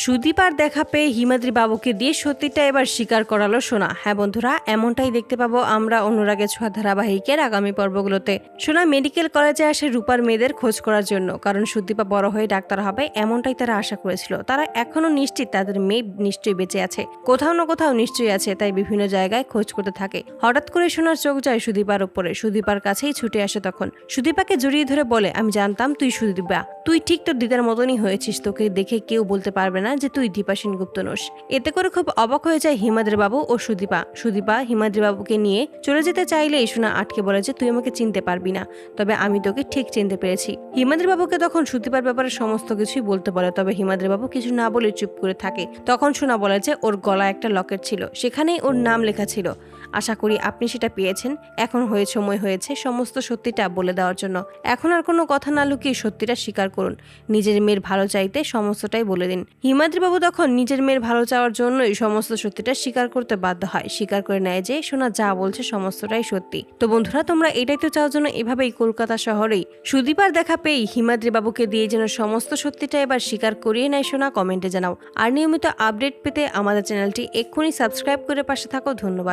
সুদীপার দেখা পেয়ে হিমাদ্রি বাবুকে দিয়ে সত্যিটা এবার স্বীকার করালো সোনা। হ্যাঁ বন্ধুরা, এমনটাই দেখতে পাবো আমরা অনুরাগের ছোঁয়া ধারাবাহিকের আগামী পর্বগুলোতে। সোনা মেডিকেল কলেজে আসে রূপার মেয়েদের খোঁজ করার জন্য, কারণ সুদীপা বড় হয়ে ডাক্তার হবে এমনটাই তারা আশা করেছিল। তারা এখনো নিশ্চিত তাদের মেয়ে নিশ্চয়ই বেঁচে আছে, কোথাও না কোথাও নিশ্চয়ই আছে, তাই বিভিন্ন জায়গায় খোঁজ করতে থাকে। হঠাৎ করে সোনার চোখ যায় সুদীপার উপরে। সুদীপার কাছেই ছুটে আসে তখন, সুদীপাকে জড়িয়ে ধরে বলে, আমি জানতাম তুই সুদীপা, তুই ঠিক তোর দিদার মতনই হয়েছিস, তোকে দেখে কেউ বলতে পারবে না যে তুই দীপা সেনগুপ্ত নোস। এতে করে খুব অবাক হয়ে যায় হিমাদ্রি বাবু ও সুদীপা। সুদীপা হিমাদ্রি বাবুকে নিয়ে চলে যেতে চাইলেই সোনা আটকে বলে যে তুই আমাকে চিনতে পারবি না, তবে আমি তোকে ঠিক চিনতে পেরেছি। হিমাদ্রি বাবুকে তখন সুদীপার ব্যাপারে সমস্ত কিছুই বলতে বলে, তবে হিমাদ্রি বাবু কিছু না বলে চুপ করে থাকে। তখন সোনা বলে যে ওর গলায় একটা লকেট ছিল, সেখানেই ওর নাম লেখা ছিল। আশা করি আপনি সেটা পেয়েছেন। এখন সময় হয়েছে সমস্ত সত্যিটা বলে দেওয়ার জন্য। এখন আর কোনো কথা না লুকিয়ে সত্যিটা স্বীকার করুন। নিজের মেয়ের ভালো চাইতে সমস্তটাই বলে দিন। হিমাদ্রি বাবু তখন নিজের মেয়ের ভালো চাওয়ার জন্যই সমস্ত সত্যিটা স্বীকার করতে বাধ্য হয়। স্বীকার করে নেয় যে সোনা যা বলছে সমস্তটাই সত্যি। তো বন্ধুরা, তোমরা এটাই তো চাও জন্য এভাবেই কলকাতা শহরেই সুদীপার দেখা পেয়েই হিমাদ্রি বাবুকে দিয়ে যেন সমস্ত সত্যিটা এবার স্বীকার করিয়ে নেয় সোনা। কমেন্টে জানাও। আর নিয়মিত আপডেট পেতে আমাদের চ্যানেলটি এক্ষুনি সাবস্ক্রাইব করে পাশে থাকো। ধন্যবাদ।